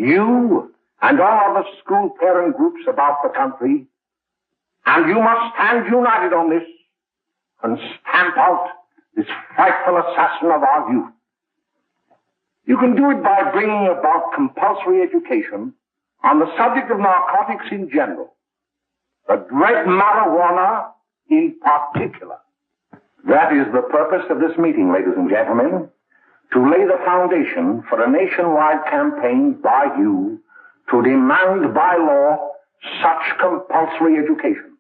You and all other school parent groups about the country, and you must stand united on this and stamp out this frightful assassin of our youth. You can do it by bringing about compulsory education on the subject of narcotics in general, the dread marijuana in particular. That is the purpose of this meeting, ladies and gentlemen, to lay the foundation for a nationwide campaign by you to demand by law such compulsory education.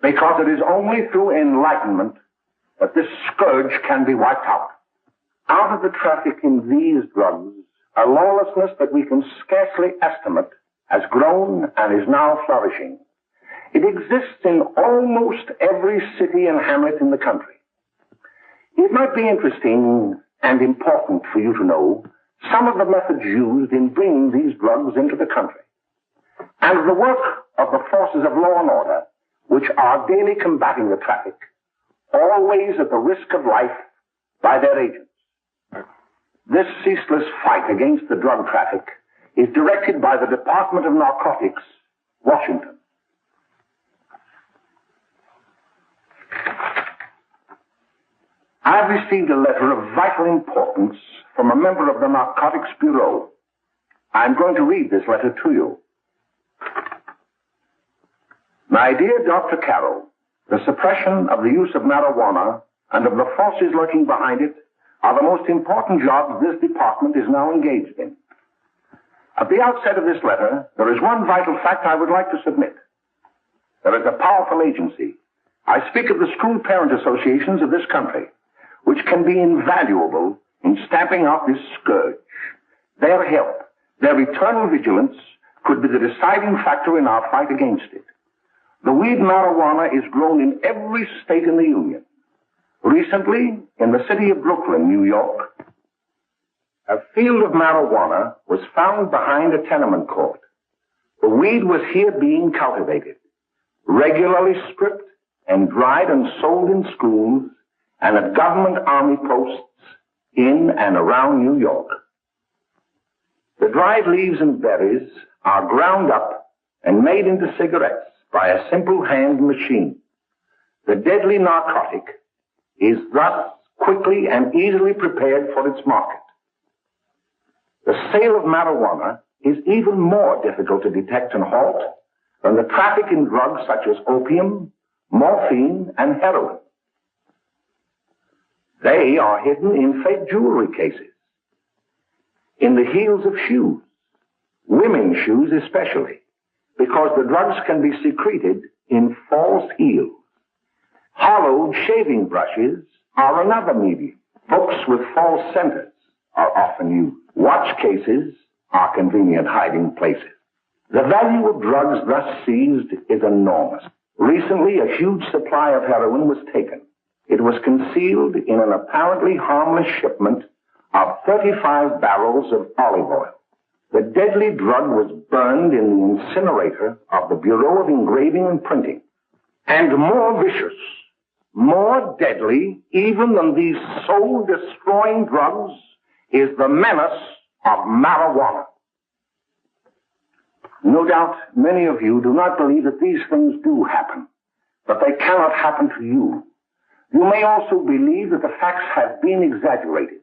Because it is only through enlightenment that this scourge can be wiped out. Out of the traffic in these drugs, a lawlessness that we can scarcely estimate has grown and is now flourishing. It exists in almost every city and hamlet in the country. It might be interesting and important for you to know some of the methods used in bringing these drugs into the country, and the work of the forces of law and order, which are daily combating the traffic, always at the risk of life, by their agents. This ceaseless fight against the drug traffic is directed by the Department of Narcotics, Washington. I've received a letter of vital importance from a member of the Narcotics Bureau. I'm going to read this letter to you. My dear Dr. Carroll, the suppression of the use of marijuana and of the forces lurking behind it are the most important jobs this department is now engaged in. At the outset of this letter, there is one vital fact I would like to submit. There is a powerful agency. I speak of the school parent associations of this country, which can be invaluable in stamping out this scourge. Their help, their eternal vigilance, could be the deciding factor in our fight against it. The weed marijuana is grown in every state in the Union. Recently, in the city of Brooklyn, New York, a field of marijuana was found behind a tenement court. The weed was here being cultivated, regularly stripped and dried and sold in schools and at government army posts in and around New York. The dried leaves and berries are ground up and made into cigarettes by a simple hand machine. The deadly narcotic is thus quickly and easily prepared for its market. The sale of marijuana is even more difficult to detect and halt than the traffic in drugs such as opium, morphine, and heroin. They are hidden in fake jewelry cases, in the heels of shoes, women's shoes especially, because the drugs can be secreted in false heels. Hollowed shaving brushes are another medium. Books with false centers are often used. Watch cases are convenient hiding places. The value of drugs thus seized is enormous. Recently, a huge supply of heroin was taken. It was concealed in an apparently harmless shipment of 35 barrels of olive oil. The deadly drug was burned in the incinerator of the Bureau of Engraving and Printing. And more vicious, more deadly, even than these soul-destroying drugs, is the menace of marijuana. No doubt many of you do not believe that these things do happen, but they cannot happen to you. You may also believe that the facts have been exaggerated.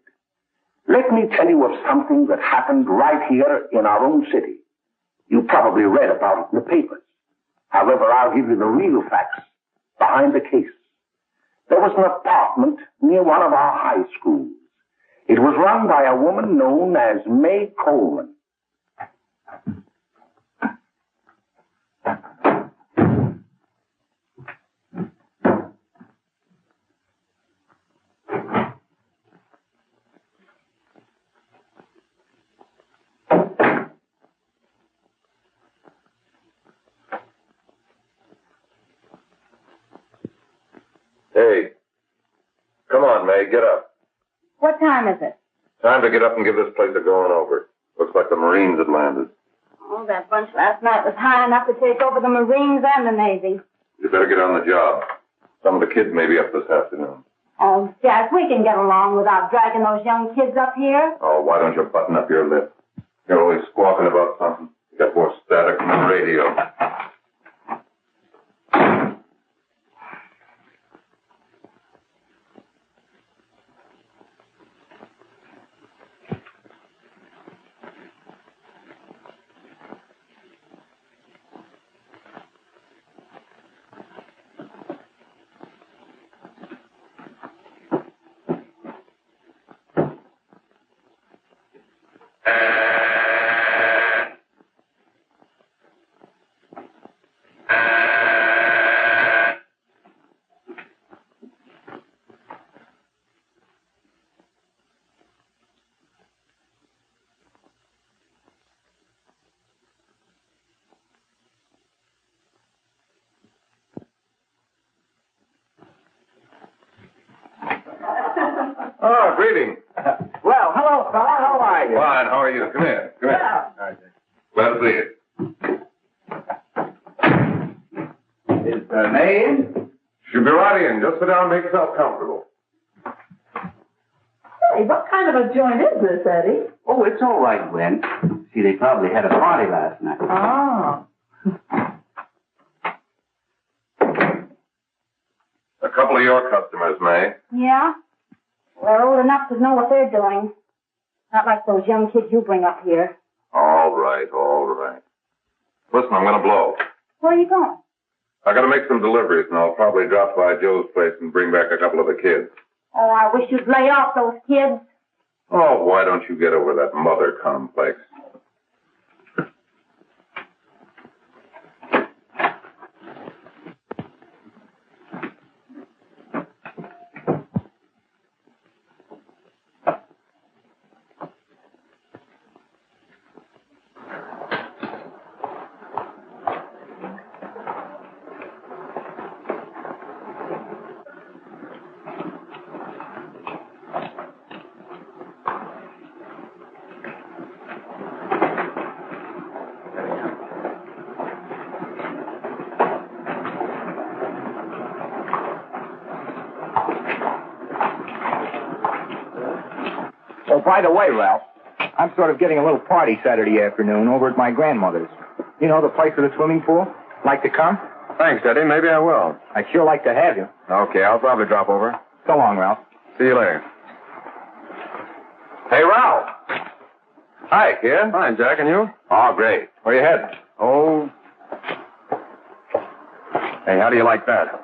Let me tell you of something that happened right here in our own city. You probably read about it in the papers. However, I'll give you the real facts behind the case. There was an apartment near one of our high schools. It was run by a woman known as May Coleman. Hey, come on, May, get up. What time is it? Time to get up and give this place a going over. Looks like the Marines had landed. Oh, that bunch last night was high enough to take over the Marines and the Navy. You better get on the job. Some of the kids may be up this afternoon. Oh, Jack, we can get along without dragging those young kids up here. Oh, why don't you button up your lip? You're always squawking about something. You got more static than the radio. Oh, greeting. Well, hello, fella. How are you? Fine, how are you? Come here. Come here. Glad to see you. Is the Meade? Should be right in. Just sit down and make yourself comfortable. Hey, what kind of a joint is this, Eddie? Oh, it's all right, Gwen. See, they probably had a party last night. Oh. A couple of your customers, May. Yeah? Well, they're old enough to know what they're doing. Not like those young kids you bring up here. All right, all right. Listen, I'm going to blow. Where are you going? I got to make some deliveries, and I'll probably drop by Joe's place and bring back a couple of the kids. Oh, I wish you'd lay off those kids. Oh, why don't you get over that mother complex? Oh, by the way, Ralph, I'm sort of getting a little party Saturday afternoon over at my grandmother's. You know, the place with the swimming pool? Like to come? Thanks, Eddie. Maybe I will. I'd sure like to have you. Okay, I'll probably drop over. So long, Ralph. See you later. Hey, Ralph. Hi, kid. Fine, Jack, and you? Oh, great. Where you heading? Oh. Hey, how do you like that?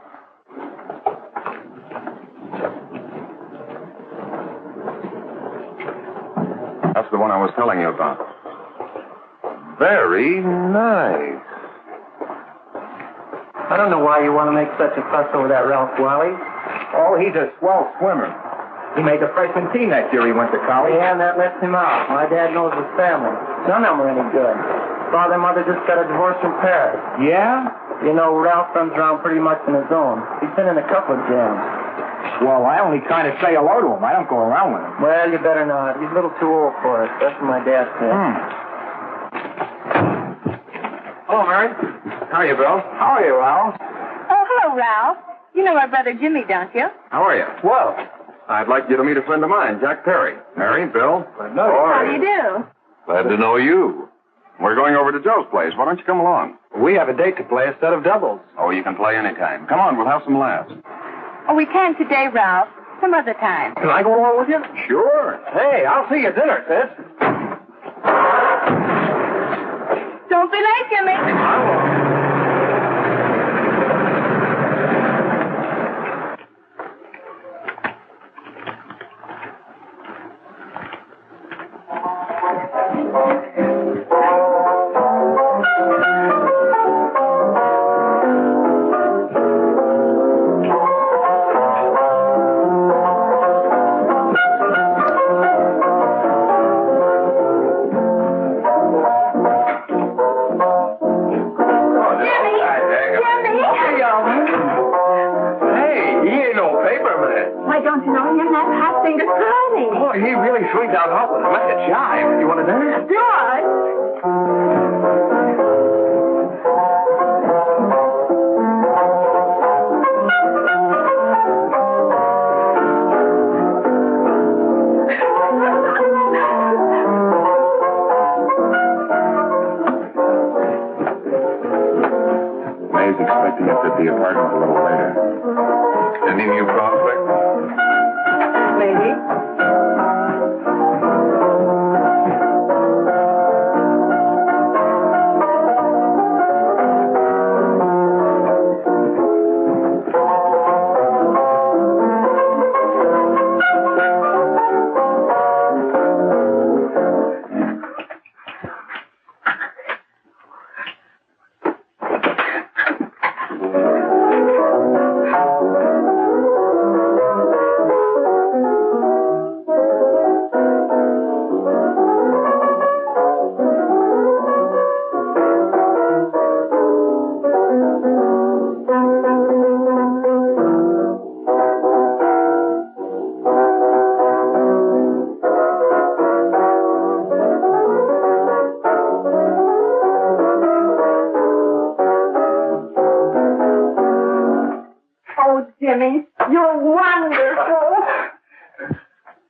That's the one I was telling you about. Very nice. I don't know why you want to make such a fuss over that Ralph Wally. Oh, he's a swell swimmer. He made the freshman team that year he went to college. Yeah, and that lets him out. My dad knows his family. None of them are any good. Father and mother just got a divorce from Paris. Yeah? You know, Ralph runs around pretty much on his own. He's been in a couple of jams. Well, I only kind of say hello to him. I don't go around with him. Well, you better not. He's a little too old for it. That's what my dad said. Hello, Mary. How are you, Bill? How are you, Ralph? Oh, hello, Ralph. You know my brother Jimmy, don't you? How are you? Well, I'd like you to meet a friend of mine, Jack Perry. Mary, Bill. How do you do? Glad to know you. We're going over to Joe's place. Why don't you come along? we have a date to play instead of doubles. Oh, you can play anytime. Come on, we'll have some laughs. Oh, we can today, Ralph. Some other time. Can I go along with you? Sure. Hey, I'll see you at dinner, sis. Don't be late, Jimmy. I won't. be up at the apartment a little later. Any new prospects? Maybe.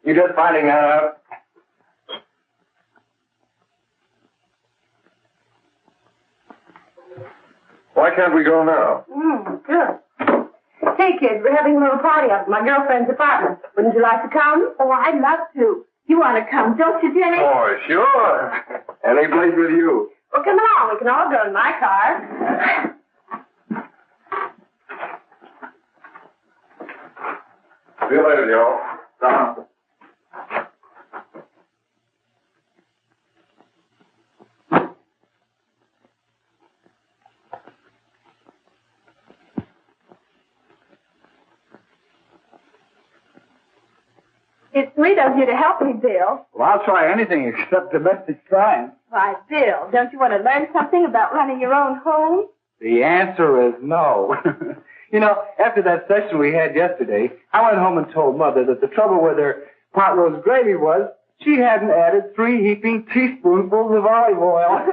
You just finding that out? Why can't we go now? Good. Hey, kids, we're having a little party up at my girlfriend's apartment. Wouldn't you like to come? Oh, I'd love to. You want to come, don't you, Jenny? Oh, sure. Any place with you. Well, come along. We can all go in my car. See you later, Joe. Down. It's sweet of you to help me, Bill. Well, I'll try anything except domestic science. Why, Bill, don't you want to learn something about running your own home? The answer is no. You know, after that session we had yesterday, I went home and told Mother that the trouble with her pot roast gravy was she hadn't added 3 heaping teaspoonfuls of olive oil.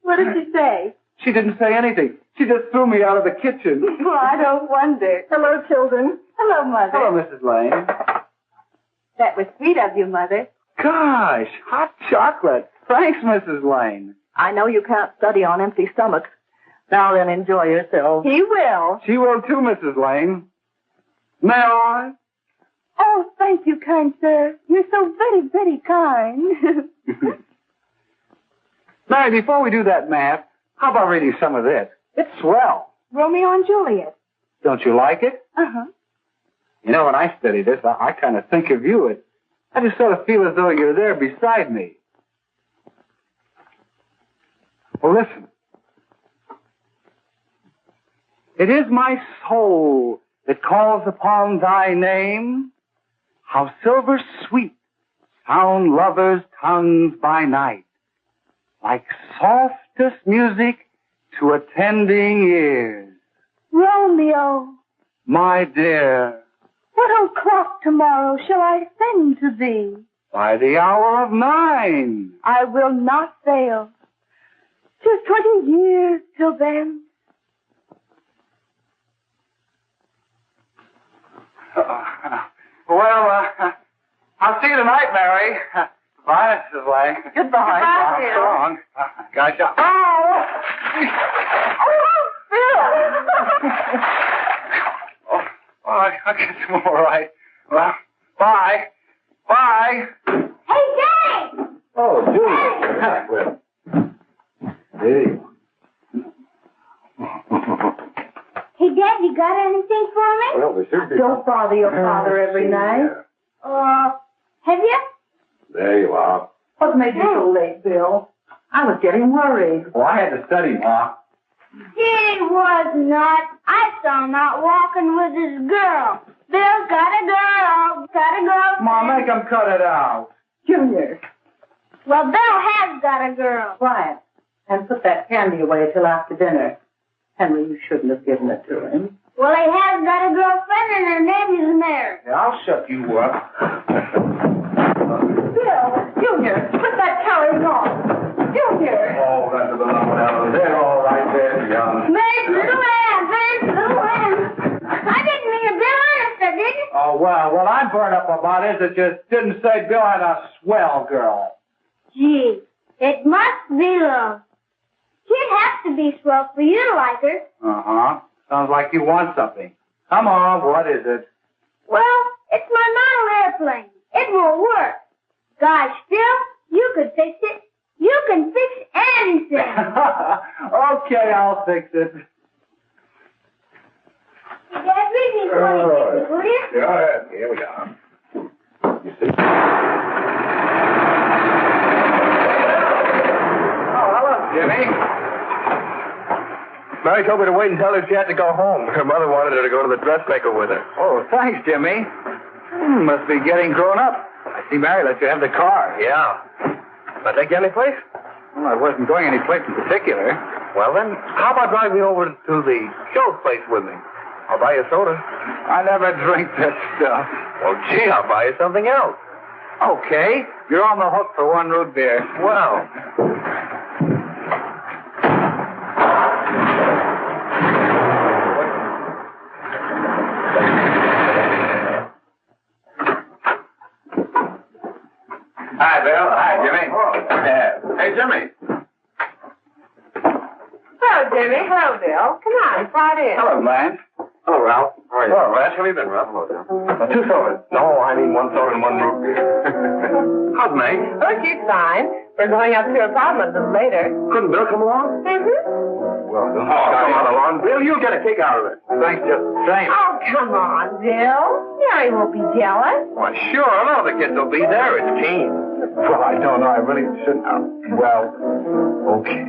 What did she say? She didn't say anything. She just threw me out of the kitchen. Well, I don't wonder. Hello, children. Hello, Mother. Hello, Mrs. Lane. That was sweet of you, Mother. Gosh, hot chocolate. Thanks, Mrs. Lane. I know you can't study on empty stomachs. Now then, enjoy yourself. He will. She will too, Mrs. Lane. May I? Oh, thank you, kind sir. You're so very, very kind. Mary, before we do that math, how about reading some of this? It's swell. Romeo and Juliet. Don't you like it? Uh-huh. You know, when I study this, I kind of think of you. I just sort of feel as though you're there beside me. Well, listen. It is my soul that calls upon thy name. How silver sweet sound lovers' tongues by night, like softest music to attending ears. Romeo. My dear. What o'clock tomorrow shall I send to thee? By the hour of 9. I will not fail. 'Tis 20 years till then. I'll see you tonight, Mary. Bye, Mrs. Lane. Goodbye. Goodbye, Bill. So long. Gotcha. Oh, Bill. I guess I'm all right. Well, bye. Bye. Hey, Daddy! Oh, Julie. Hey. Hey, Dad, you got anything for me? Well, there should be. Don't bother your father every night. Have you? There you are. What made you so late, Bill? I was getting worried. Well, I had to study, Ma. He was not. I saw him out walking with his girl. Bill's got a girl. Got a girl. Ma, make him cut it out. Junior, Well, Bill has got a girl. quiet. And put that candy away till after dinner. Henry, you shouldn't have given it to him. Well, he has got a girlfriend, and her name is Mary. Yeah, I'll shut you up. Bill, Junior, put that carrying on. Junior. Oh, that's a little one. They're all right there, young. Mary's little Ann. Mary's little Ann. I didn't mean to Bill honest, I didn't. Oh, well, what I'm burned up about is it just didn't say Bill had a swell girl. Gee, it must be love. She'd have to be swell for you to like her. Uh-huh. Sounds like you want something. Come on, what is it? Well, it's my model airplane. It won't work. Gosh, Phil, you could fix it. You can fix anything. Okay, I'll fix it. Dad, read me 26, will you? Go ahead. Here we are. You see? Oh, hello, Jimmy. Mary told me to wait and tell her she had to go home. Her mother wanted her to go to the dressmaker with her. Oh, thanks, Jimmy. Must be getting grown up. I see Mary let you have the car. Yeah. Can I take you any place? Well, I wasn't going any place in particular. Well, then, how about driving over to the show place with me? I'll buy you a soda. I never drink that stuff. Well, gee, I'll buy you something else. Okay, you're on the hook for one root beer. Well. Hi, Bill. Hi, Jimmy. Hey, Jimmy. Hello, Jimmy. Hello, Bill. Come on, slide in. Hello, Blanche. Hello, Ralph. How are you? Hello, Ralph. How have you been, Ralph? Hello, John. 2 sodas. No, I need 1 soda and 1 root beer. How's Meg? Oh, she's fine. We're going up to her apartment a little later. Couldn't Bill come along? Mm-hmm. Well, don't Come on along. Bill, you'll get a kick out of it. Thanks just the same. Oh, come on, Bill. Mary won't be jealous. Why, sure. All the kids will be there. It's team. Well, I don't know. I really shouldn't. Well, okay.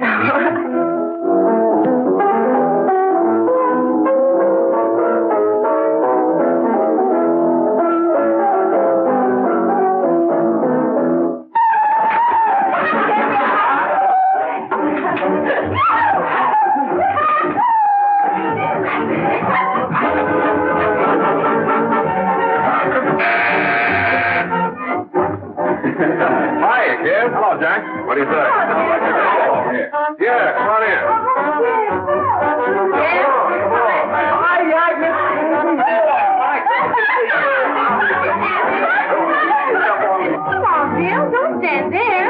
Hiya, kid. Hello, Jack. What do you say? Yeah, come on in. Come on, Bill. Don't stand there.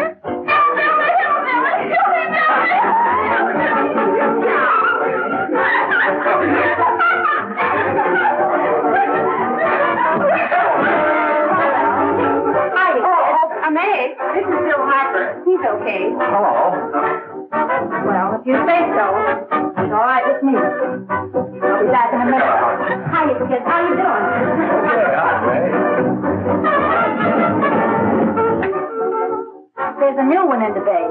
Meg, this is Bill Harper. He's okay. Hello. Well, if you say so, it's all right with me. I'll be back in a minute. Hiya, kids. How you doing? There's a new one in the bay.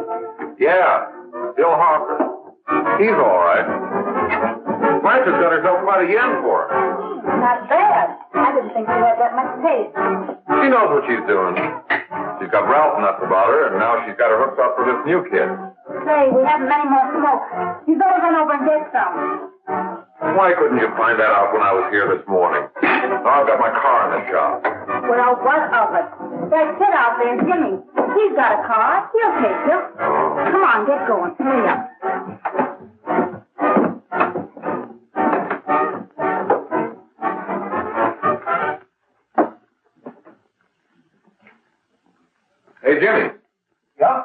Yeah, Bill Harper. He's all right. Blanche's got herself quite a yen for her. Not bad. I didn't think she had that much taste. She knows what she's doing. She's got Ralph nuts about her, and now she's got her hooked up for this new kid. Say, we haven't many more smoke. You better run over and get some. Why couldn't you find that out when I was here this morning? Now I've got my car in the shop. Well, what of it? That kid out there, Jimmy. He's got a car. He'll take you. Come on, get going. Hurry up. Hey, Jimmy. Yeah?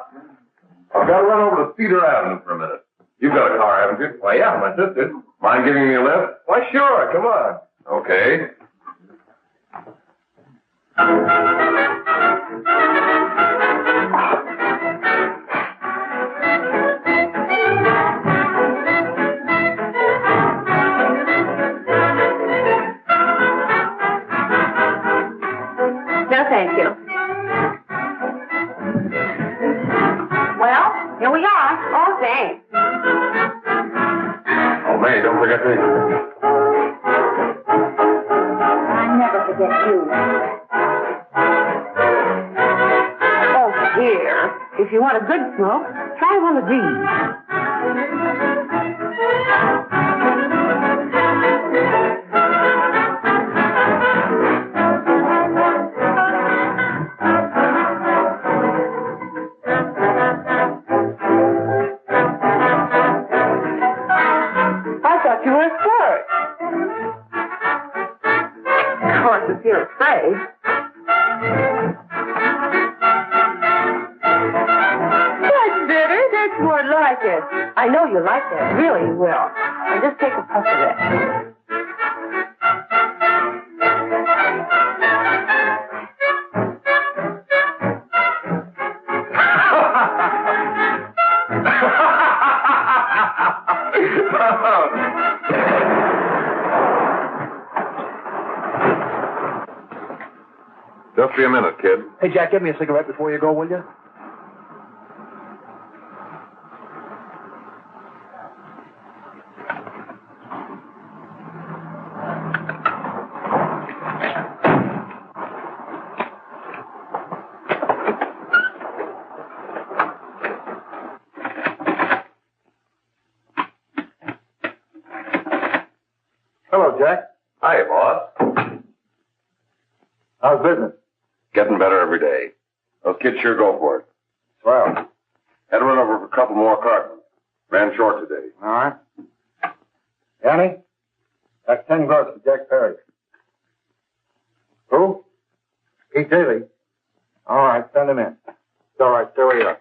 I've got to run over to Cedar Avenue for a minute. You've got a car, haven't you? Well, yeah, my sister. Mind giving me a lift? Why, sure. Come on. Okay. No, thank you. Well, here we are. Oh, thanks. Oh, May, don't forget me. I never forget you. Oh, dear. If you want a good smoke, try one of these. You were a flirt. Of course, if you're afraid. That's better. That's more like it. I know you like that really well. and just take a puff of that. Just be a minute, kid. Hey, Jack, give me a cigarette before you go, will you? Hello, Jack. Hi, boss. How's business? Getting better every day. Those kids sure go for it. Swell. Had to run over for a couple more cartons. Ran short today. All right. Annie, that's 10 gross for Jack Perry. Who? Pete Daly. All right, send him in. It's all right, stay where you are.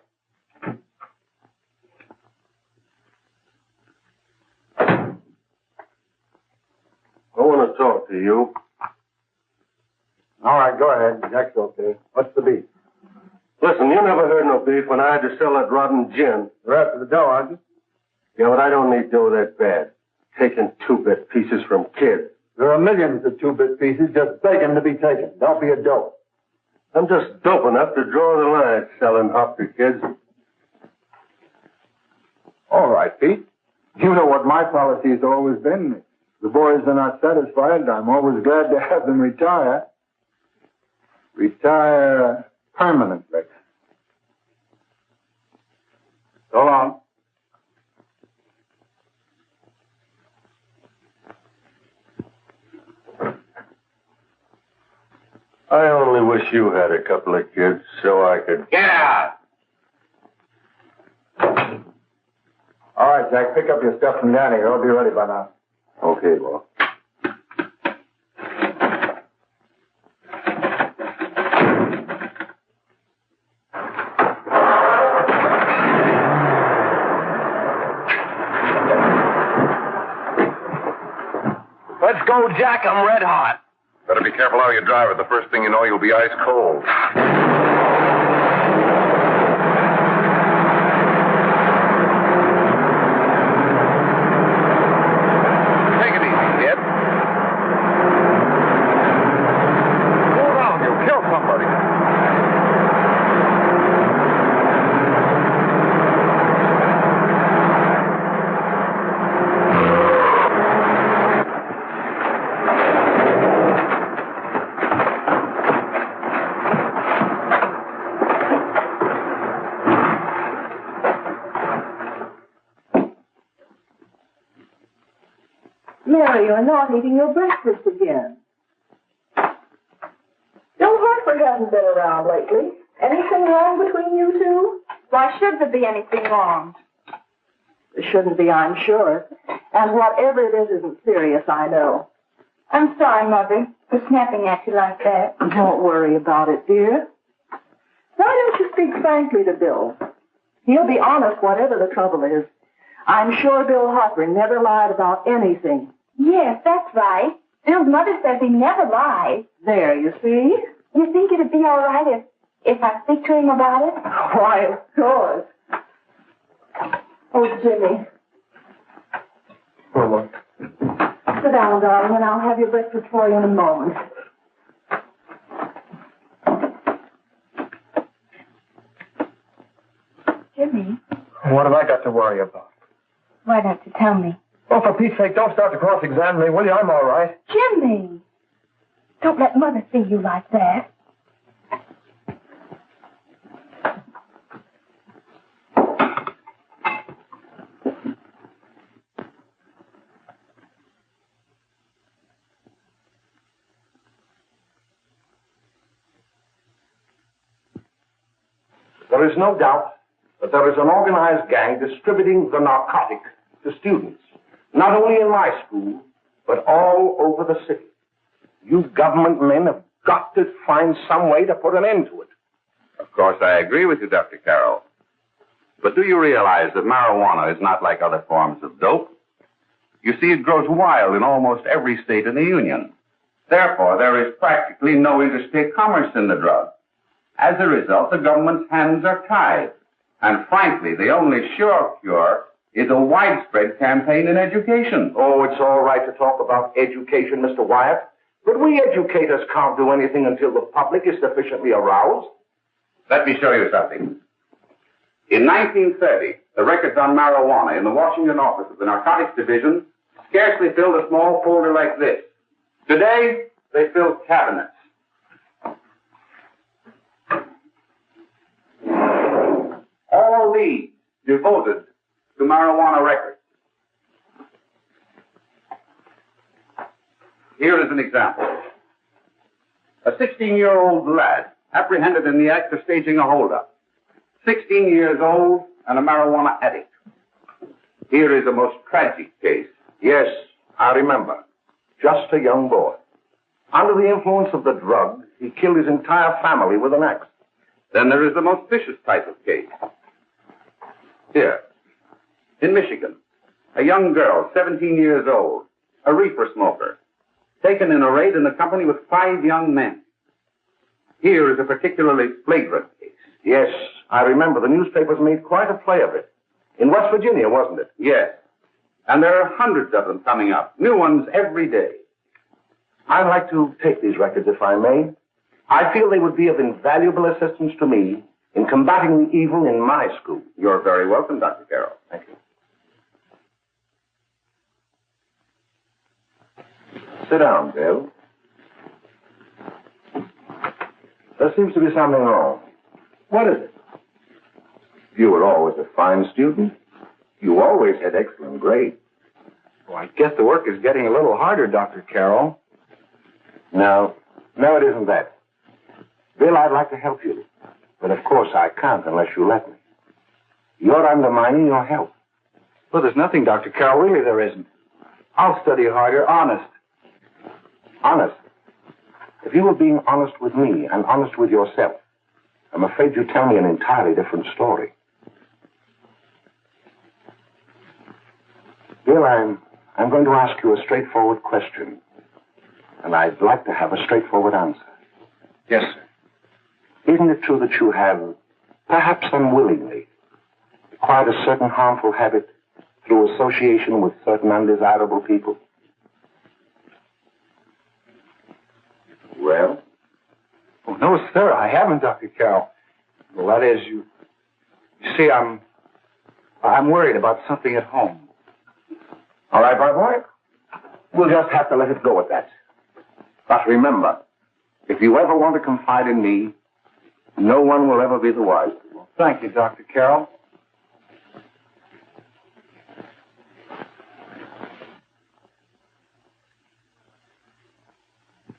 I want to talk to you. All right, go ahead. Jack's okay. What's the beef? Listen, you never heard no beef when I had to sell that rotten gin. You're after the dough, aren't you? Yeah, but I don't need dough that bad. Taking two-bit pieces from kids. There are millions of two-bit pieces just begging to be taken. Don't be a dope. I'm just dope enough to draw the line selling hop to kids. All right, Pete. You know what my policy has always been. If the boys are not satisfied, I'm always glad to have them retire. Retire permanently. So long. I only wish you had a couple of kids so I could... Get out! All right, Jack, pick up your stuff from Danny. I'll be ready by now. Okay, well. Let's go, Jack. I'm red hot. Better be careful how you drive it. The first thing you know, you'll be ice cold. Take it easy, kid. Go around. You'll kill somebody. Mary, you're not eating your breakfast again. Bill Hartford hasn't been around lately. Anything wrong between you two? Why should there be anything wrong? There shouldn't be, I'm sure. And whatever it is isn't serious, I know. I'm sorry, Mother, for snapping at you like that. Don't worry about it, dear. Why don't you speak frankly to Bill? He'll be honest whatever the trouble is. I'm sure Bill Harper never lied about anything. Yes, that's right. Bill's mother says he never lies. There, you see? You think it'd be all right if I speak to him about it? Why, of course. Oh, Jimmy. Well, Sit down, darling, and I'll have your breakfast for you in a moment. Jimmy, what have I got to worry about? why don't you tell me? Oh, for Pete's sake, don't start to cross-examine me, will you? I'm all right. Jimmy! Don't let Mother see you like that. There is no doubt that there is an organized gang distributing the narcotic to students, not only in my school, but all over the city. You government men have got to find some way to put an end to it. Of course, I agree with you, Dr. Carroll. But do you realize that marijuana is not like other forms of dope? You see, it grows wild in almost every state in the Union. Therefore, there is practically no interstate commerce in the drug. As a result, the government's hands are tied. And frankly, the only sure cure is a widespread campaign in education. Oh, it's all right to talk about education, Mr. Wyatt. But we educators can't do anything until the public is sufficiently aroused. Let me show you something. In 1930, the records on marijuana in the Washington office of the Narcotics Division scarcely filled a small folder like this. Today, they fill cabinets. All these devoted to marijuana records. Here is an example. A 16-year-old lad apprehended in the act of staging a holdup. 16 years old and a marijuana addict. Here is a most tragic case. Yes, I remember. Just a young boy. Under the influence of the drug, he killed his entire family with an axe. Then there is the most vicious type of case. Here, in Michigan, a young girl, 17 years old, a reefer smoker, taken in a raid in the company with 5 young men. Here is a particularly flagrant case. Yes, I remember. The newspapers made quite a play of it. In West Virginia, wasn't it? Yes. And there are hundreds of them coming up. New ones every day. I'd like to take these records, if I may. I feel they would be of invaluable assistance to me in combating the evil in my school. You're very welcome, Dr. Carroll. Thank you. Sit down, Bill. There seems to be something wrong. What is it? You were always a fine student. You always had excellent grades. Well, I guess the work is getting a little harder, Dr. Carroll. No, it isn't that. Bill, I'd like to help you. But of course I can't unless you let me. You're undermining your health. Well, there's nothing, Dr. Carroll. Really, there isn't. I'll study harder, honest. Honest? If you were being honest with me and honest with yourself, I'm afraid you'd tell me an entirely different story. Bill, I'm going to ask you a straightforward question. And I'd like to have a straightforward answer. Yes, sir. Isn't it true that you have, perhaps unwillingly, acquired a certain harmful habit through association with certain undesirable people? Well? Oh, no, sir, I haven't, Dr. Carroll. Well, that is, you see, I'm worried about something at home. All right, my boy. We'll just have to let it go at that. But remember, if you ever want to confide in me, no one will ever be the wiser. Well, thank you, Dr. Carroll.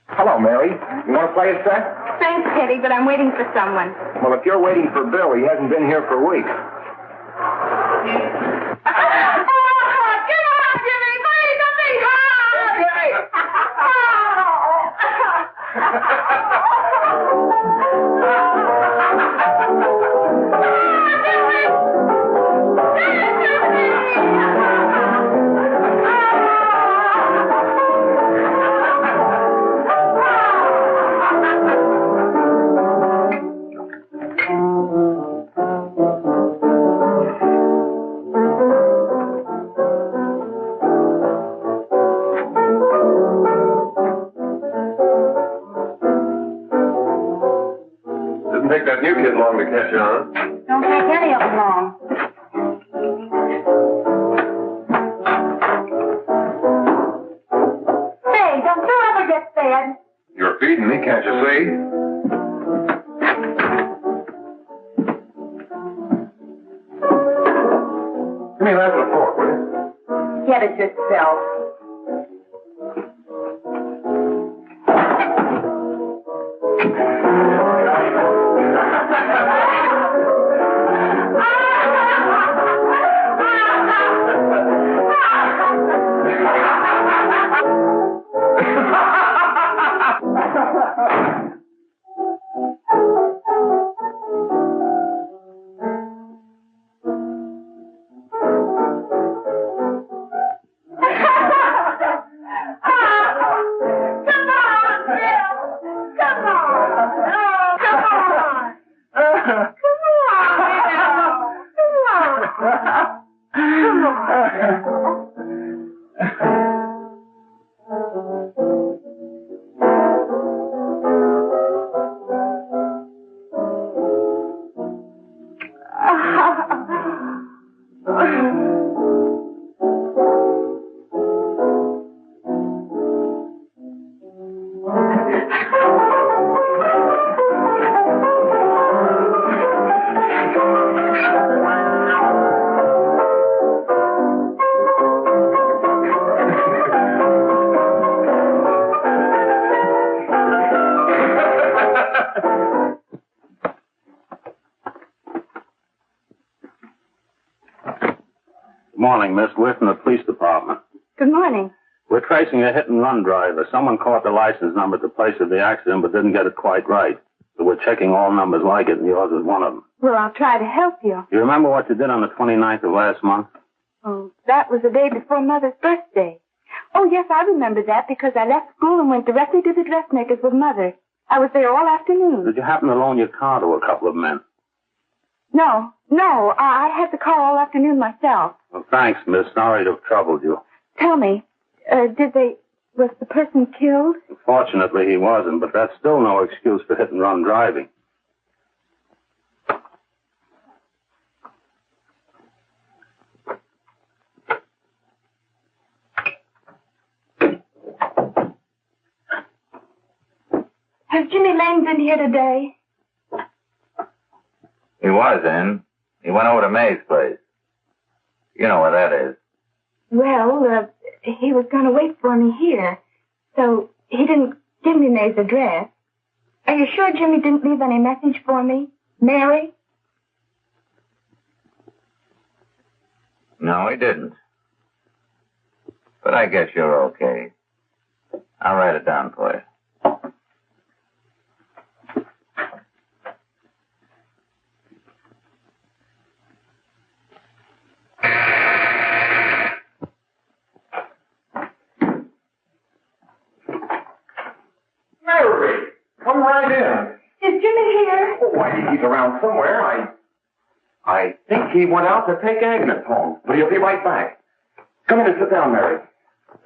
Hello, Mary. You want to play a set? Thanks, Teddy, but I'm waiting for someone. Well, if you're waiting for Bill, he hasn't been here for weeks. Take that new kid long to catch on. Don't take any of them long. Say, don't you ever get fed? You're feeding me, can't you see? Give me that with a fork, will you? Get it yourself. Morning, Miss Whitten, the police department. Good morning. We're tracing a hit-and-run driver. Someone caught the license number at the place of the accident but didn't get it quite right. So we're checking all numbers like it, and yours is one of them. Well, I'll try to help you. You remember what you did on the 29th of last month? Oh, that was the day before Mother's birthday. Oh, yes, I remember that because I left school and went directly to the dressmaker's with Mother. I was there all afternoon. Did you happen to loan your car to a couple of men? No, I had the car all afternoon myself. Well, thanks, miss. Sorry to have troubled you. Tell me, was the person killed? Fortunately, he wasn't, but that's still no excuse for hit-and-run driving. Has Jimmy Lane been here today? He was in. He went over to May's place. You know where that is. Well, he was going to wait for me here, so he didn't give me May's address. Are you sure Jimmy didn't leave any message for me? Mary? No, he didn't. But I guess you're okay. I'll write it down for you. Mary, come right in. Is Jimmy here? Oh, why, he's around somewhere. I think he went out to take Agnes home, but he'll be right back. Come in and sit down, Mary.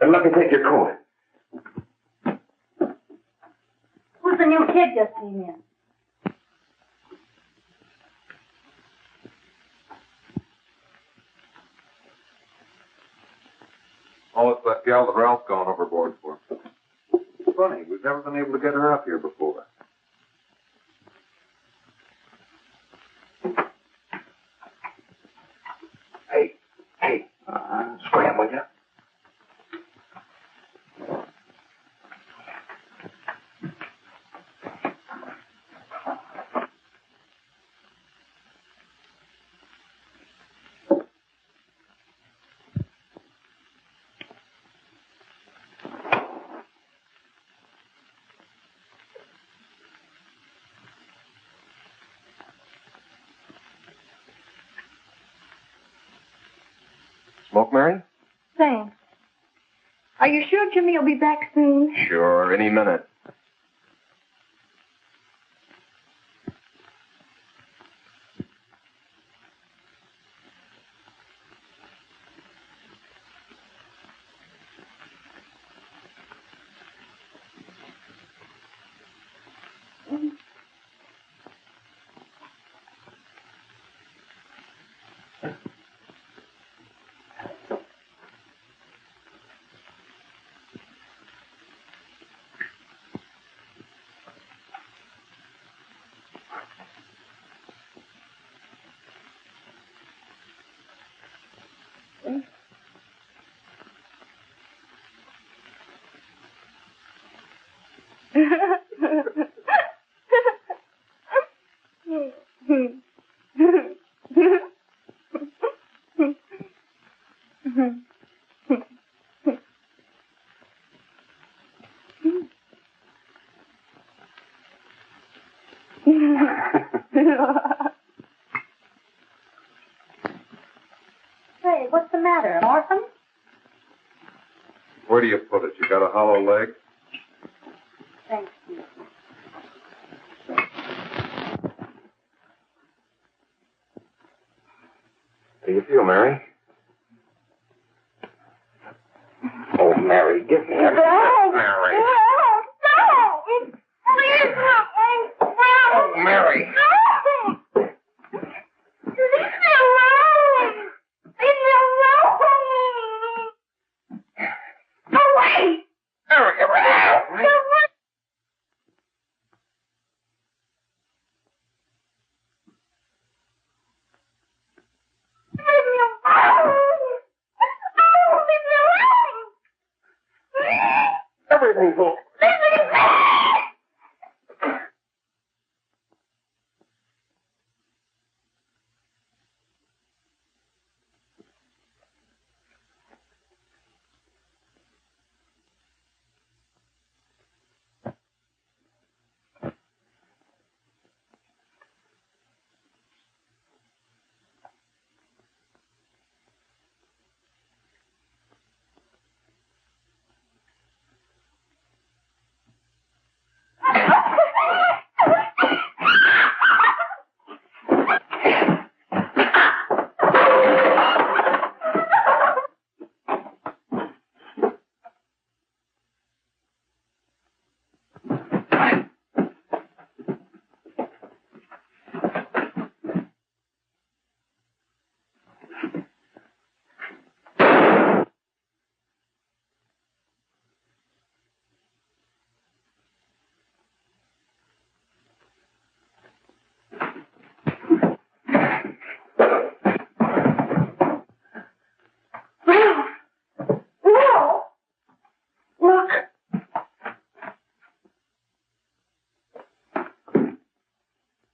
And let me take your coat. Who's the new kid just came in? Oh, it's that gal that Ralph's gone overboard for. Funny, we've never been able to get her up here before. Hey, scram, will you? Smoke, Mary? Thanks. Are you sure Jimmy will be back soon? Sure, any minute. Hey, what's the matter? Orphan? Where do you put it? You got a hollow leg? Thank you. do you feel, Mary? Oh, Mary, give me a... No. Mary. No. Please help me. Oh, Mary. No. Leave me alone. Leave me alone. Go away. Mary, Go away. Leave me alone. Oh, leave me alone. Everything's okay. Leave me alone.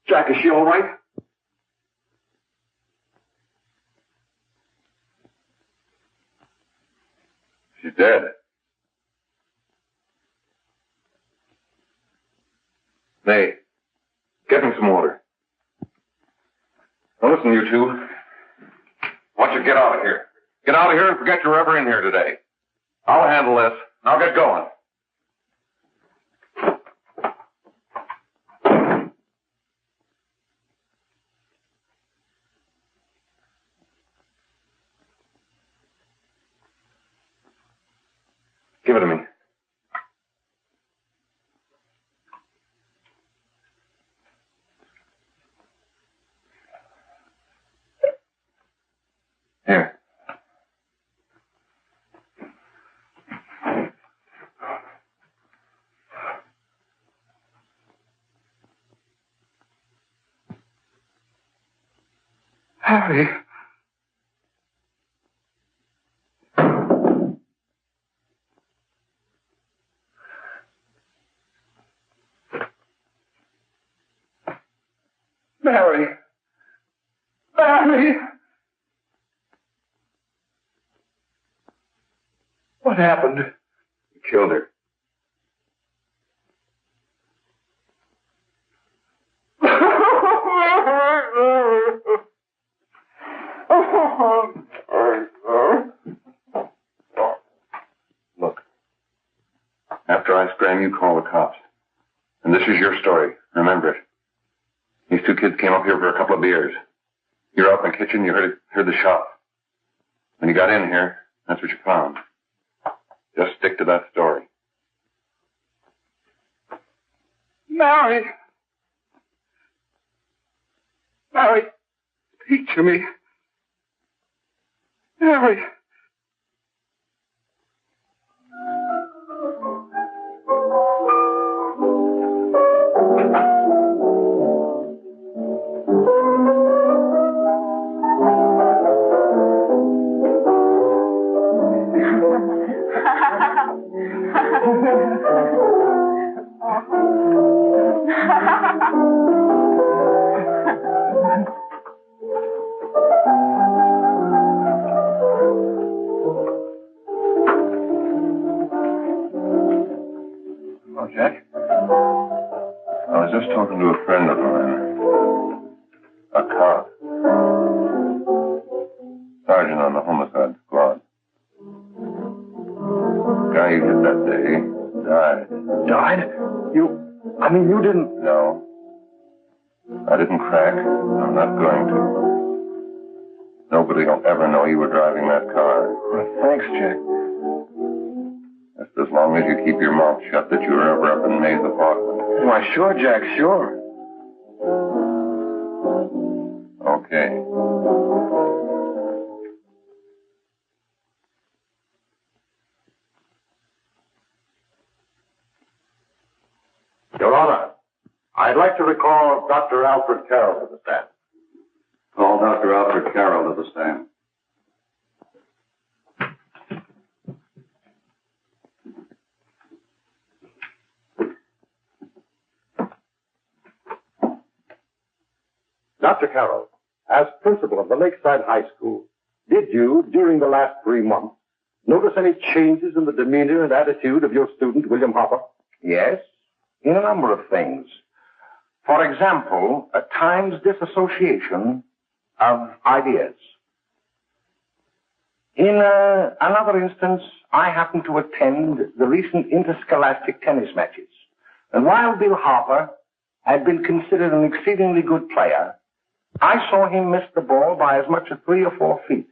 Jack, is she all right? She's dead. May, get me some water. Now listen, you two. I want you to get out of here. Get out of here and forget you're ever in here today. I'll handle this. Now get going. Give it to me. Here. Harry. Mary. Mary. What happened? You killed her. Look. After I scram, you call the cops. And this is your story. Remember it. These two kids came up here for a couple of beers. You were out in the kitchen, you heard the shot. When you got in here, that's what you found. Just stick to that story. Mary. Mary, speak to me. Mary. Hello, Jack. I was just talking to a friend of mine. A cop. Sergeant on the homicide squad. The guy you hit that day died. Died? You didn't... No. I didn't crack. I'm not going to. Nobody will ever know you were driving that car. Well, thanks, Jack. Just as long as you keep your mouth shut that you were ever up in May's apartment. Why, sure, Jack, sure. Okay. Your Honor, I'd like to recall Dr. Alfred Carroll to the stand. Call Dr. Alfred Carroll to the stand. Dr. Carroll, as principal of the Lakeside High School, did you, during the last 3 months, notice any changes in the demeanor and attitude of your student, William Hopper? Yes, in a number of things. For example, at times disassociation of ideas. In another instance, I happened to attend the recent interscholastic tennis matches. And while Bill Hopper had been considered an exceedingly good player, I saw him miss the ball by as much as 3 or 4 feet.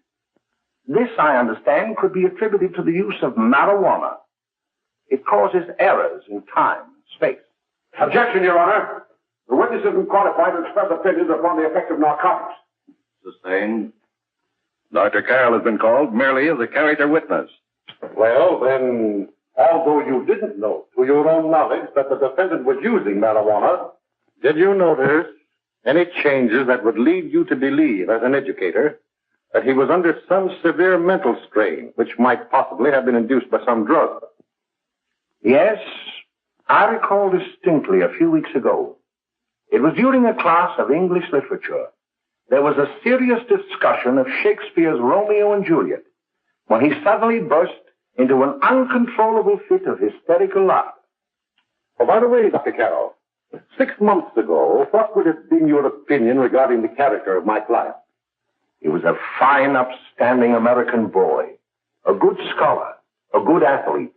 This, I understand, could be attributed to the use of marijuana. It causes errors in time and space. Objection, Your Honor. The witness has been qualified to express opinions upon the effect of narcotics. Sustained. Dr. Carroll has been called merely as a character witness. Well, then, although you didn't know to your own knowledge that the defendant was using marijuana, did you notice any changes that would lead you to believe, as an educator, that he was under some severe mental strain, which might possibly have been induced by some drug? Yes, I recall distinctly a few weeks ago. It was during a class of English literature. There was a serious discussion of Shakespeare's Romeo and Juliet, when he suddenly burst into an uncontrollable fit of hysterical laughter. Oh, by the way, Dr. Carroll, 6 months ago, what would have been your opinion regarding the character of my client? He was a fine, upstanding American boy, a good scholar, a good athlete,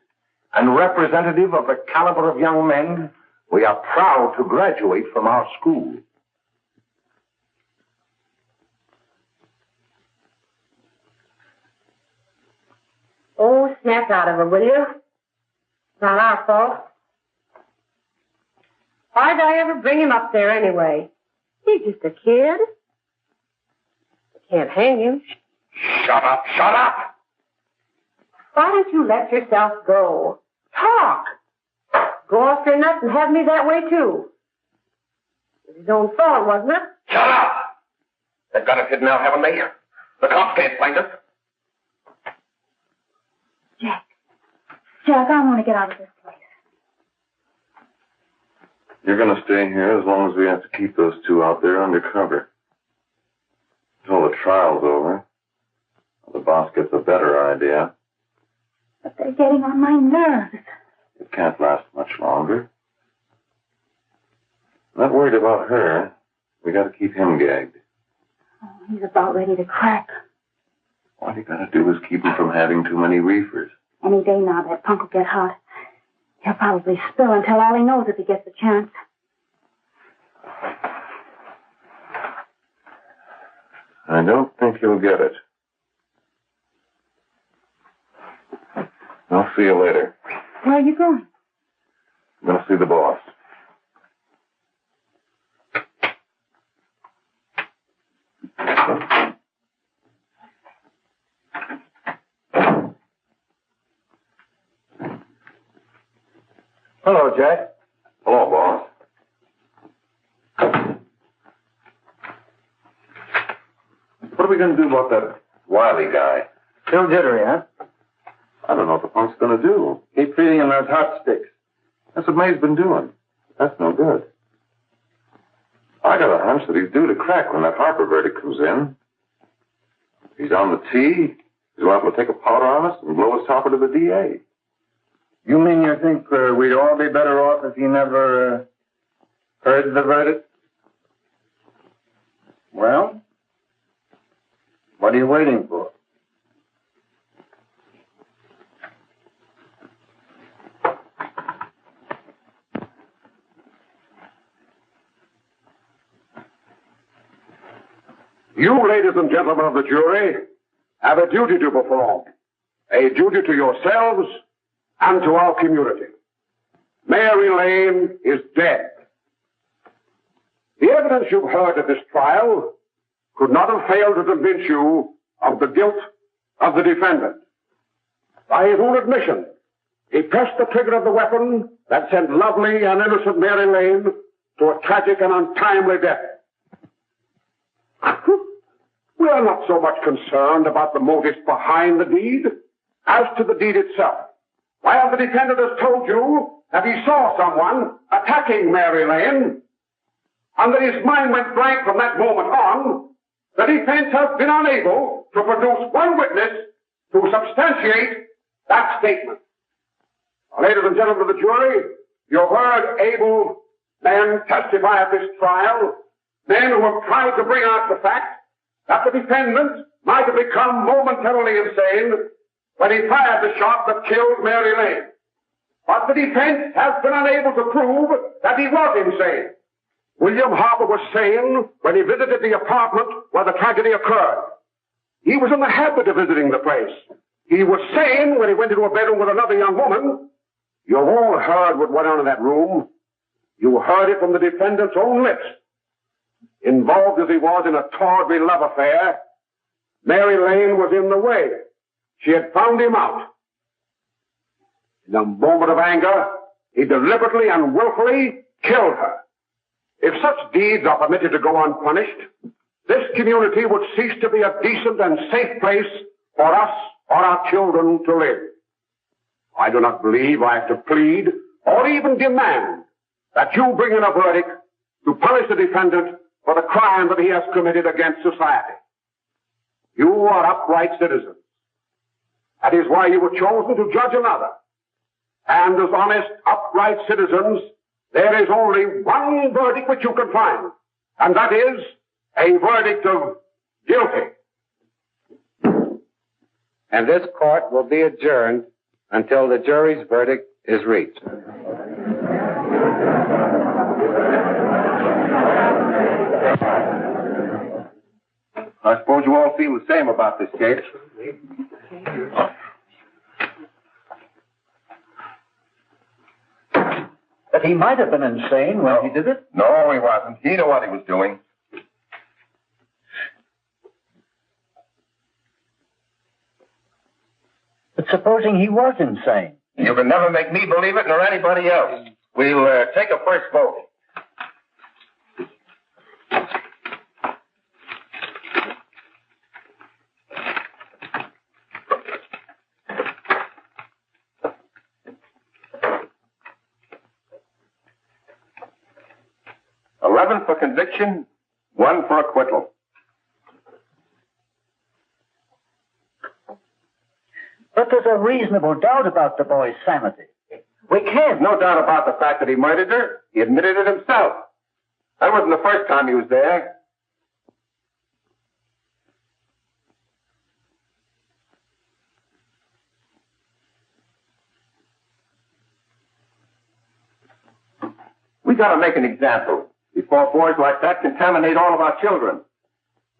and representative of the caliber of young men we are proud to graduate from our school. Oh, snap out of it, will you? It's not our fault. Why'd I ever bring him up there anyway? He's just a kid. I can't hang him. Shut up, shut up! Why don't you let yourself go? Talk. Go off your nuts and have me that way, too. It was his own fault, wasn't it? Shut up! They've got us hidden out, haven't they? The cops can't find us. Jack, I want to get out of this place. You're going to stay here as long as we have to keep those two out there undercover. Until the trial's over. The boss gets a better idea. But they're getting on my nerves. It can't last much longer. I'm not worried about her. We got to keep him gagged. Oh, he's about ready to crack. All you got to do is keep him from having too many reefers. Any day now, that punk will get hot. He'll probably spill and tell all he knows if he gets the chance. I don't think he'll get it. I'll see you later. Where are you going? I'm going to see the boss. Hello, Jack. Hello, boss. What are we going to do about that Wiley guy? Still jittery, huh? I don't know what the punk's going to do. Keep feeding him those hot sticks. That's what May's been doing. That's no good. I got a hunch that he's due to crack when that Harper verdict comes in. He's on the tee. He's liable to take a powder on us and blow us topper to the DA. You mean you think we'd all be better off if he never heard the verdict? Well, what are you waiting for? You, ladies and gentlemen of the jury, have a duty to perform. A duty to yourselves and to our community. Mary Lane is dead. The evidence you've heard at this trial could not have failed to convince you of the guilt of the defendant. By his own admission, he pressed the trigger of the weapon that sent lovely and innocent Mary Lane to a tragic and untimely death. We are not so much concerned about the motives behind the deed as to the deed itself. While the defendant has told you that he saw someone attacking Mary Lane, and that his mind went blank from that moment on, the defense has been unable to produce one witness to substantiate that statement. Now, ladies and gentlemen of the jury, you heard able men testify at this trial, men who have tried to bring out the fact that the defendant might have become momentarily insane when he fired the shot that killed Mary Lane. But the defense has been unable to prove that he was insane. William Harper was sane when he visited the apartment where the tragedy occurred. He was in the habit of visiting the place. He was sane when he went into a bedroom with another young woman. You've all heard what went on in that room. You heard it from the defendant's own lips. Involved as he was in a tawdry love affair, Mary Lane was in the way. She had found him out. In a moment of anger, he deliberately and willfully killed her. If such deeds are permitted to go unpunished, this community would cease to be a decent and safe place for us or our children to live. I do not believe I have to plead or even demand that you bring in a verdict to punish the defendant for the crime that he has committed against society. You are upright citizens. That is why you were chosen to judge another. And as honest, upright citizens, there is only one verdict which you can find, and that is a verdict of guilty. And this court will be adjourned until the jury's verdict is reached. I suppose you all feel the same about this case. That he might have been insane when he did it? No, he wasn't. He knew what he was doing. But supposing he was insane? You can never make me believe it, nor anybody else. We'll take a first vote. For conviction, 1 for acquittal. But there's a reasonable doubt about the boy's sanity. We can't. No doubt about the fact that he murdered her. He admitted it himself. That wasn't the first time he was there. We gotta make an example before boys like that contaminate all of our children.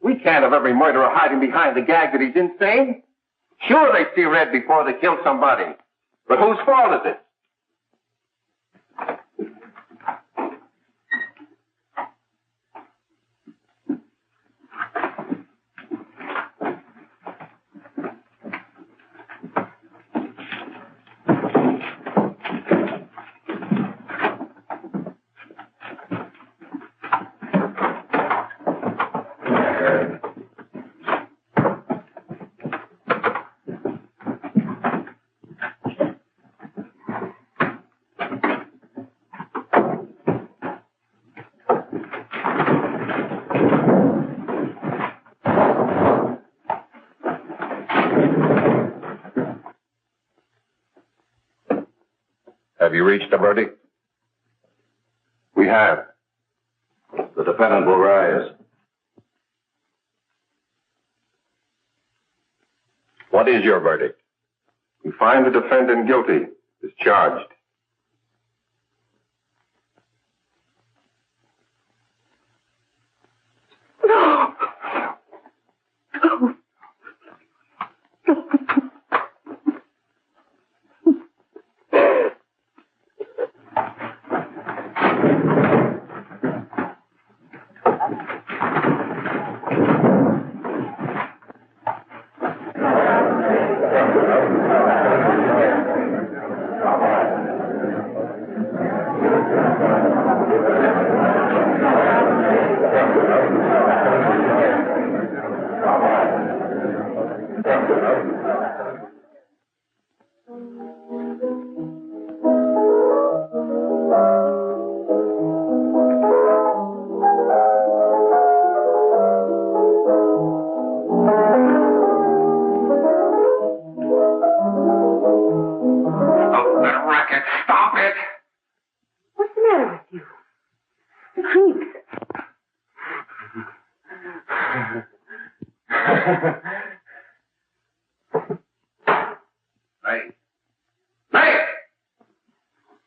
We can't have every murderer hiding behind the gag that he's insane. Sure, they see red before they kill somebody. But whose fault is it? Have you reached a verdict? We have. The defendant will rise. What is your verdict? We find the defendant guilty, as charged. No!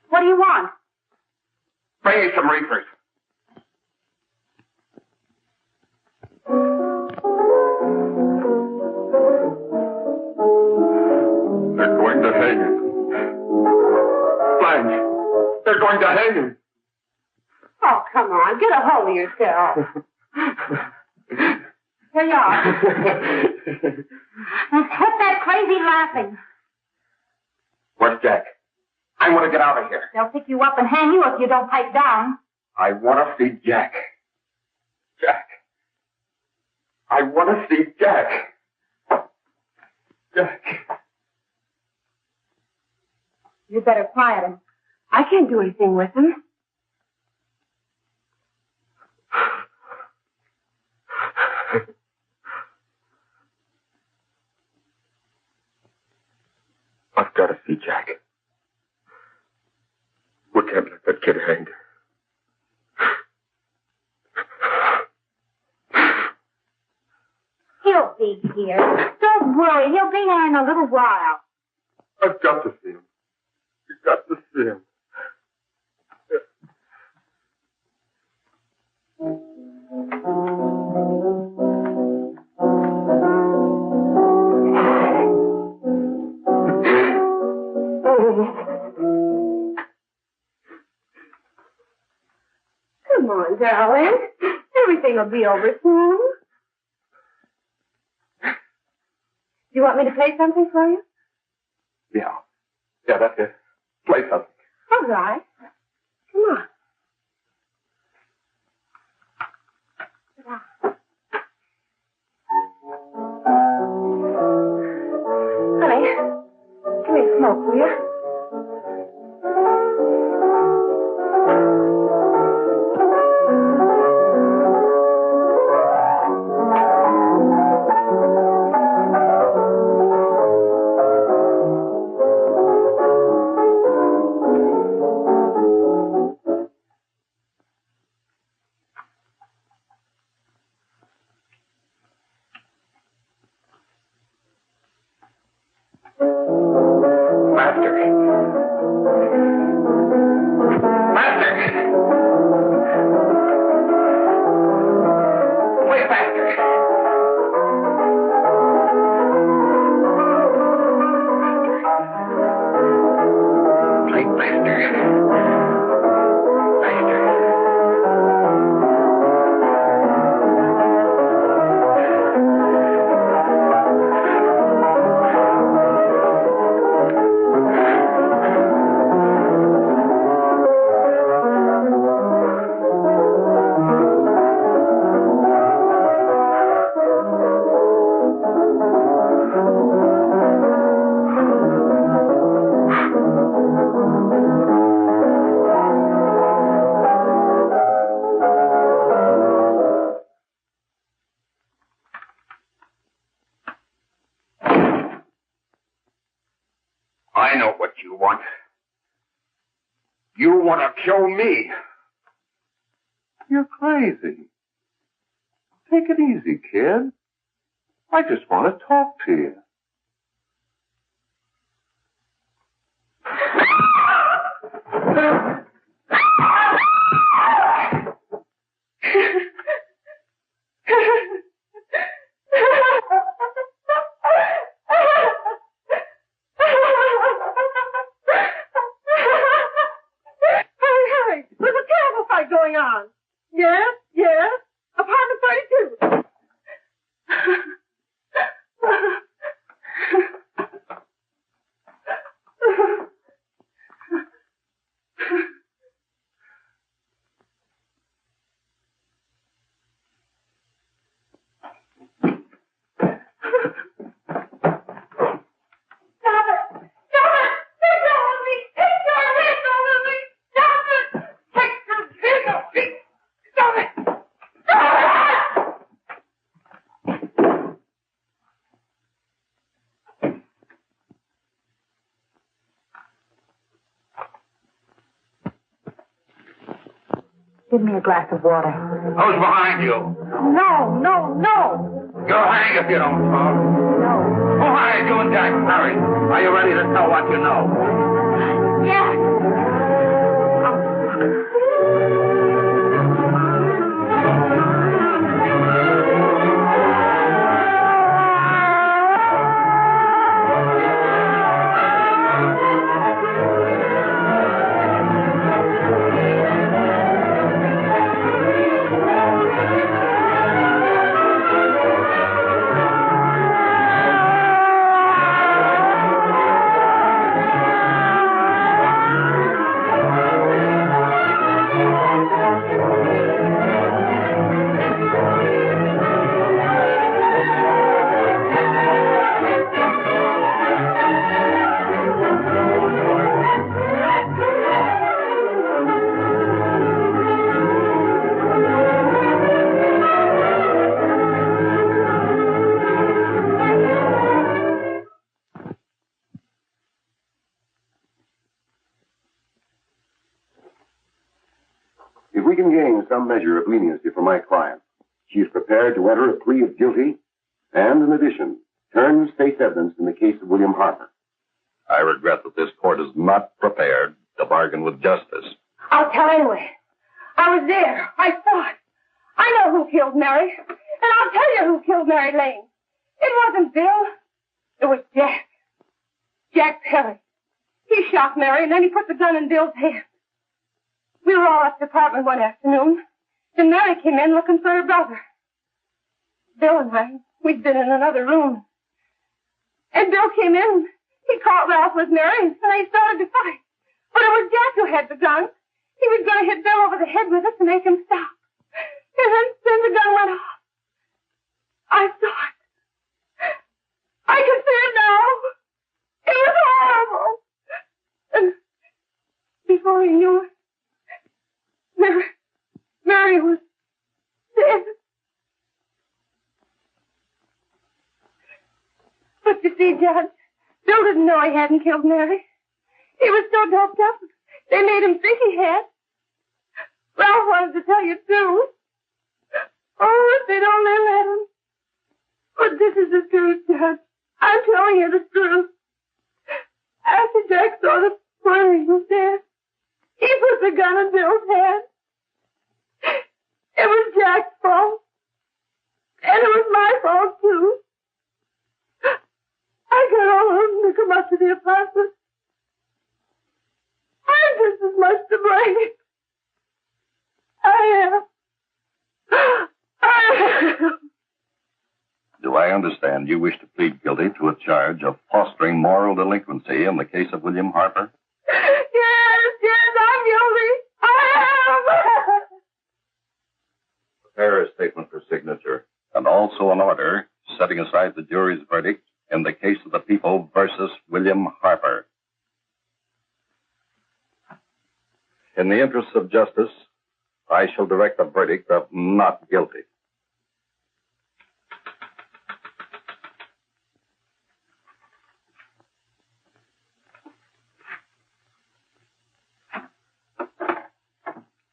What do you want? Bring me some reefers. They're going to hang him. Blanche, they're going to hang him. Oh, come on. Get a hold of yourself. Here you are. Now, quit that crazy laughing. Where's Jack? I want to get out of here. They'll pick you up and hang you if you don't pipe down. I want to see Jack. Jack. I want to see Jack. Jack. You better quiet him. I can't do anything with him. I've got to see Jack. We can't let that kid hang. He'll be here. Don't worry. He'll be here in a little while. I've got to see him. You've got to see him. Come on, darling. Everything will be over soon. Do you want me to play something for you? Yeah, that's it. Play something. All right. Come on. Honey, give me a smoke, will you? I know what you want. You want to kill me. You're crazy. Take it easy, kid. I just want to talk to you. Going on. Yes, yes. Apartment 32. Give me a glass of water. Who's behind you? No, no, no. You'll hang if you don't talk. No. Who hired you and Jack? Hurry. Are you ready to tell what you know? Yes. If we can gain some measure of leniency for my client, she is prepared to enter a plea of guilty and, in addition, turn state's evidence in the case of William Harper. I regret that this court is not prepared to bargain with justice. I'll tell anyway. I was there. I saw it. I know who killed Mary. And I'll tell you who killed Mary Lane. It wasn't Bill. It was Jack. Jack Perry. He shot Mary and then he put the gun in Bill's hand. We were all at the apartment one afternoon, and Mary came in looking for her brother. Bill and I, we'd been in another room. And Bill came in, he caught Ralph with Mary, and they started to fight. But it was Jack who had the gun. He was going to hit Bill over the head with it to make him stop. And then the gun went off. I saw it. I can see it now. It was horrible. And before he knew it, Mary was dead. But you see, Judge, Bill didn't know he hadn't killed Mary. He was so doped up, they made him think he had. Ralph wanted to tell you, too. Oh, if they'd only let him. But this is the truth, Judge. I'm telling you the truth. After Jack saw the where he was dead, he put the gun in Bill's hand. It was Jack's fault. And it was my fault, too. I got all of them to come up to the apartment. I'm just as much to blame. I am. Do I understand you wish to plead guilty to a charge of fostering moral delinquency in the case of William Harper? Yes, I'm guilty. I am. Prepare a statement for signature, and also an order setting aside the jury's verdict in the case of the people versus William Harper. In the interests of justice, I shall direct a verdict of not guilty.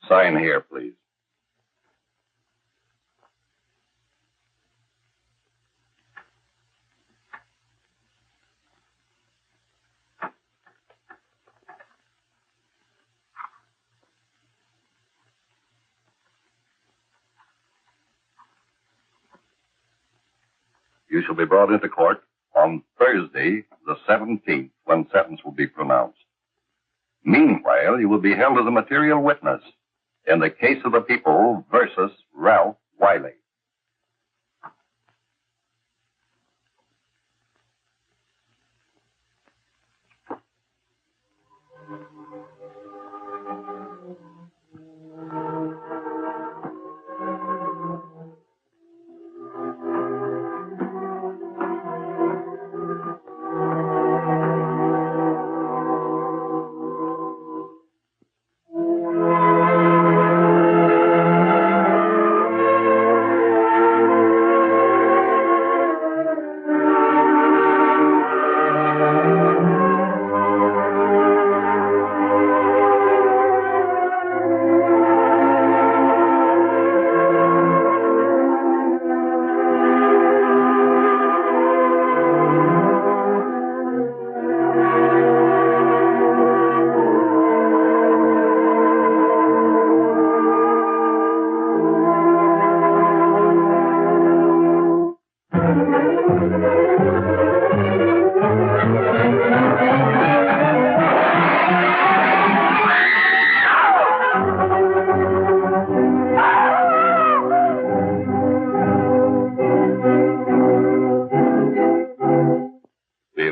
Sign here, please. You shall be brought into court on Thursday, the 17th, when sentence will be pronounced. Meanwhile, you will be held as a material witness in the case of the people versus Ralph Wiley. We've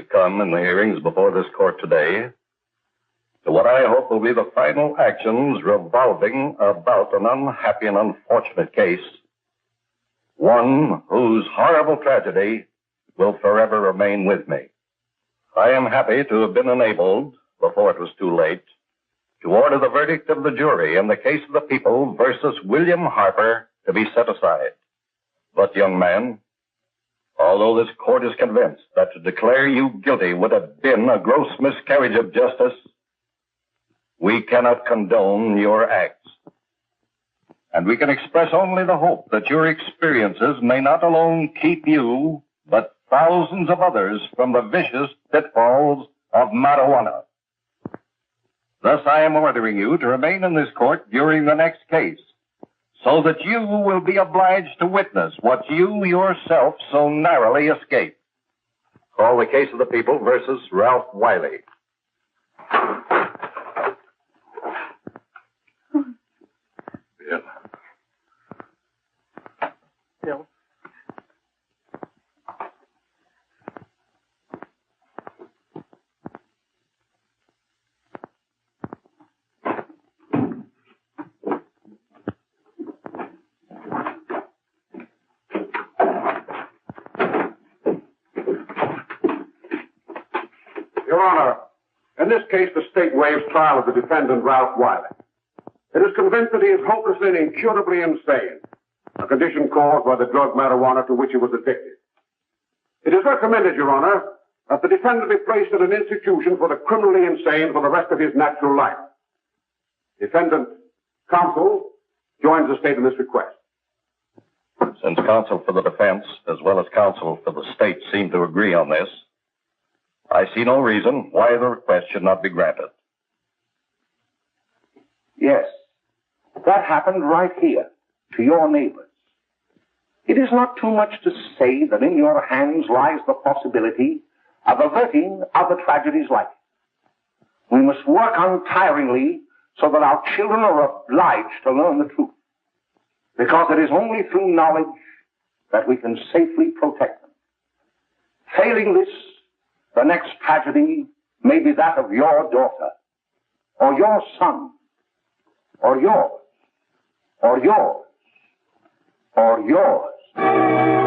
come in the hearings before this court today to what I hope will be the final actions revolving about an unhappy and unfortunate case, one whose horrible tragedy will forever remain with me. I am happy to have been enabled, before it was too late, to order the verdict of the jury in the case of the people versus William Harper to be set aside. But, young man, although this court is convinced that to declare you guilty would have been a gross miscarriage of justice, we cannot condone your acts. And we can express only the hope that your experiences may not alone keep you, but thousands of others from the vicious pitfalls of marijuana. Thus, I am ordering you to remain in this court during the next case, so that you will be obliged to witness what you yourself so narrowly escaped. Call the case of the people versus Ralph Wiley. Bill. Your Honor, in this case, the state waives trial of the defendant, Ralph Wiley. It is convinced that he is hopelessly and incurably insane, a condition caused by the drug marijuana to which he was addicted. It is recommended, Your Honor, that the defendant be placed in an institution for the criminally insane for the rest of his natural life. Defendant counsel joins the state in this request. Since counsel for the defense, as well as counsel for the state, seem to agree on this, I see no reason why the request should not be granted. Yes, that happened right here, to your neighbors. It is not too much to say that in your hands lies the possibility of averting other tragedies like it. We must work untiringly so that our children are obliged to learn the truth, because it is only through knowledge that we can safely protect them. Failing this, the next tragedy may be that of your daughter, or your son, or yours, or yours, or yours.